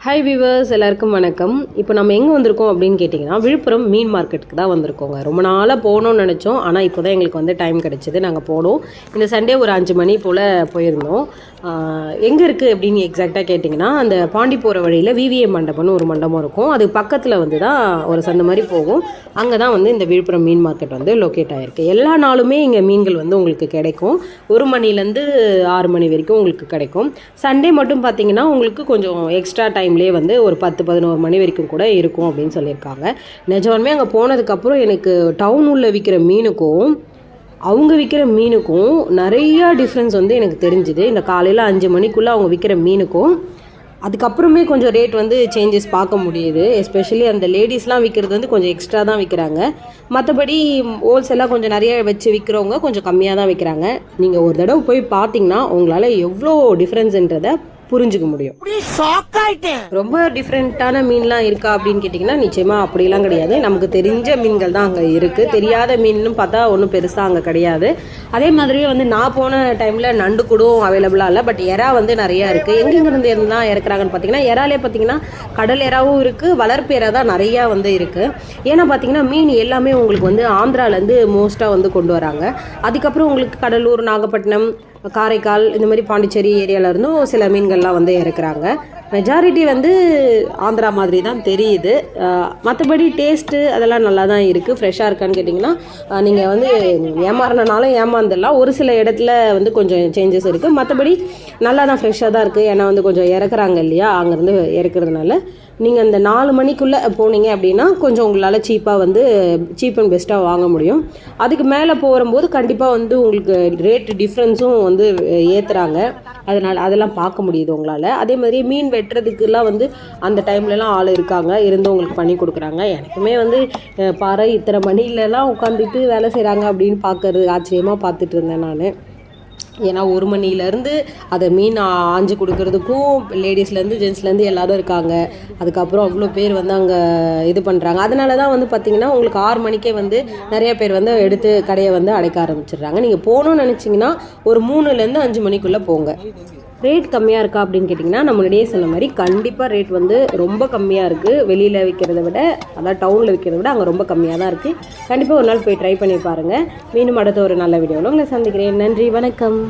Hi viewers, எல்லாருக்கும் வணக்கம். இப்போ நம்ம எங்கே வந்திருக்கோம் அப்படின்னு கேட்டிங்கன்னா, விழுப்புரம் மீன் மார்க்கெட்டுக்கு தான் வந்திருக்கோங்க. ரொம்ப நாளாக போகணும்னு நினச்சோம், ஆனால் இப்போ தான் எங்களுக்கு வந்து டைம் கிடச்சிது. நாங்கள் போனோம். இந்த சண்டே ஒரு 5 மணி போல் போயிருந்தோம். எங்கே இருக்குது அப்படின்னு எக்ஸாக்டாக கேட்டிங்கன்னா, அந்த பாண்டி போகிற வழியில் விவிஏ மண்டபம்னு ஒரு மண்டபம் இருக்கும். அது பக்கத்தில் வந்து தான் ஒரு சந்தை மாதிரி போகும். அங்கே தான் வந்து இந்த விழுப்புரம் மீன் மார்க்கெட் வந்து லொக்கேட் ஆகிருக்கு. எல்லா நாளுமே இங்கே மீன்கள் வந்து உங்களுக்கு கிடைக்கும். 1 மணிலேருந்து 6 மணி வரைக்கும் உங்களுக்கு கிடைக்கும். சண்டே மட்டும் பார்த்திங்கன்னா உங்களுக்கு கொஞ்சம் எக்ஸ்ட்ரா டைம்லேயே வந்து ஒரு 10-11 மணி வரைக்கும் கூட இருக்கும் அப்படின்னு சொல்லியிருக்காங்க. நிஜமாலுமே அங்கே போனதுக்கப்புறம் எனக்கு டவுன் உள்ள விற்கிற மீனுக்கும் அவங்க விற்கிற மீனுக்கும் நிறையா டிஃப்ரென்ஸ் வந்து எனக்கு தெரிஞ்சுது. இந்த காலையில் 5 மணிக்குள்ளே அவங்க விற்கிற மீனுக்கும் அதுக்கப்புறமே கொஞ்சம் ரேட் வந்து சேஞ்சஸ் பார்க்க முடியுது. எஸ்பெஷலி அந்த லேடிஸ்லாம் விற்கிறது வந்து கொஞ்சம் எக்ஸ்ட்ரா தான் விற்கிறாங்க. மற்றபடி ஹோல்சேலாக கொஞ்சம் நிறைய வச்சு விற்கிறவங்க கொஞ்சம் கம்மியாக தான் விற்கிறாங்க. நீங்கள் ஒரு தடவை போய் பார்த்தீங்கன்னா உங்களால் எவ்வளோ டிஃப்ரென்ஸுன்றதை புரிஞ்சுக்க முடியும். ரொம்ப டிஃப்ரெண்ட்டான மீன்லாம் இருக்கா அப்படின்னு கேட்டிங்கன்னா நிச்சயமாக அப்படிலாம் கிடையாது. நமக்கு தெரிஞ்ச மீன்கள் தான் அங்கே இருக்குது. தெரியாத மீன்னு பார்த்தா ஒன்றும் பெருசாக அங்கே கிடையாது. அதே மாதிரியே வந்து நான் போன டைமில் நண்டு கூடும் அவைலபிளாக இல்லை. பட் எறா வந்து நிறையா இருக்குது. எங்கெங்கிருந்து இருந்தால் இறக்குறாங்கன்னு பார்த்தீங்கன்னா, எறாலே பார்த்தீங்கன்னா கடல் எறாவும் இருக்குது, வளர்ப்பு எறா தான் நிறையா வந்து இருக்குது. ஏன்னா பார்த்தீங்கன்னா மீன் எல்லாமே உங்களுக்கு வந்து ஆந்திராவிலேருந்து மோஸ்ட்டாக வந்து கொண்டு வராங்க. அதுக்கப்புறம் உங்களுக்கு கடலூர், நாகப்பட்டினம், காரைக்கால், இந்த மாதிரி பாண்டிச்சேரி ஏரியாவில் இருந்தும் சில மீன்கள்லாம் வந்து இறக்குறாங்க. மெஜாரிட்டி வந்து ஆந்திரா மாதிரி தான் தெரியுது. மற்றபடி டேஸ்ட்டு அதெல்லாம் நல்லா தான் இருக்குது. ஃப்ரெஷ்ஷாக இருக்கான்னு கேட்டிங்கன்னா நீங்கள் வந்து ஏமாறினாலும் ஏமாந்துடலாம். ஒரு சில இடத்துல வந்து கொஞ்சம் சேஞ்சஸ் இருக்குது. மற்றபடி நல்லா தான் ஃப்ரெஷ்ஷாக தான் இருக்குது. ஏன்னா வந்து கொஞ்சம் இறக்குறாங்க இல்லையா, அங்கேருந்து இறக்குறதுனால நீங்கள் அந்த 4 மணிக்குள்ளே போனீங்க அப்படின்னா கொஞ்சம் உங்களால் சீப்பாக வந்து சீப் அண்ட் பெஸ்ட்டாக வாங்க முடியும். அதுக்கு மேலே போகும்போது கண்டிப்பாக வந்து உங்களுக்கு ரேட் டிஃப்ரென்ஸும் வந்து ஏற்றுறாங்க. அதனால் அதெல்லாம் பார்க்க முடியுது உங்களால். அதே மாதிரி மீன் வெட்டுறதுக்கெல்லாம் வந்து அந்த டைம்லலாம் ஆள் இருக்காங்க, இருந்து உங்களுக்கு பண்ணி கொடுக்குறாங்க. எனக்குமே வந்து பாரு இத்தனை மணிலலாம் உட்காந்துட்டு வேலை செய்கிறாங்க அப்படின்னு பார்க்கறது ஆச்சரியமாக பார்த்துட்டு இருந்தேன் நான். ஏன்னா 1 மணிலேருந்து அதை மீன் ஆஞ்சு கொடுக்கறதுக்கும் லேடிஸ்லேருந்து ஜென்ஸ்லேருந்து எல்லோரும் இருக்காங்க. அதுக்கப்புறம் அவ்வளோ பேர் வந்து அங்கே இது பண்ணுறாங்க. அதனால தான் வந்து பார்த்திங்கன்னா உங்களுக்கு 6 மணிக்கே வந்து நிறைய பேர் வந்து எடுத்து கடையை வந்து அடைக்க ஆரம்பிச்சிடுறாங்க. நீங்கள் போகணுன்னு நினச்சிங்கன்னா ஒரு 3லேருந்து 5 மணிக்குள்ளே போங்க. ரேட் கம்மியாக இருக்கா அப்படின்னு கேட்டிங்கன்னா, நம்ம முன்னாடியே சொன்ன மாதிரி கண்டிப்பாக ரேட் வந்து ரொம்ப கம்மியாக இருக்குது. வெளியில் விற்கிறத விட, அதாவது டவுனில் விற்கிறத விட அங்கே ரொம்ப கம்மியாக தான் இருக்குது. கண்டிப்பாக ஒரு நாள் போய் ட்ரை பண்ணி பாருங்கள். மீண்டும் அடுத்த ஒரு நல்ல வீடியோவில் உங்களை சந்திக்கிறேன். நன்றி, வணக்கம்.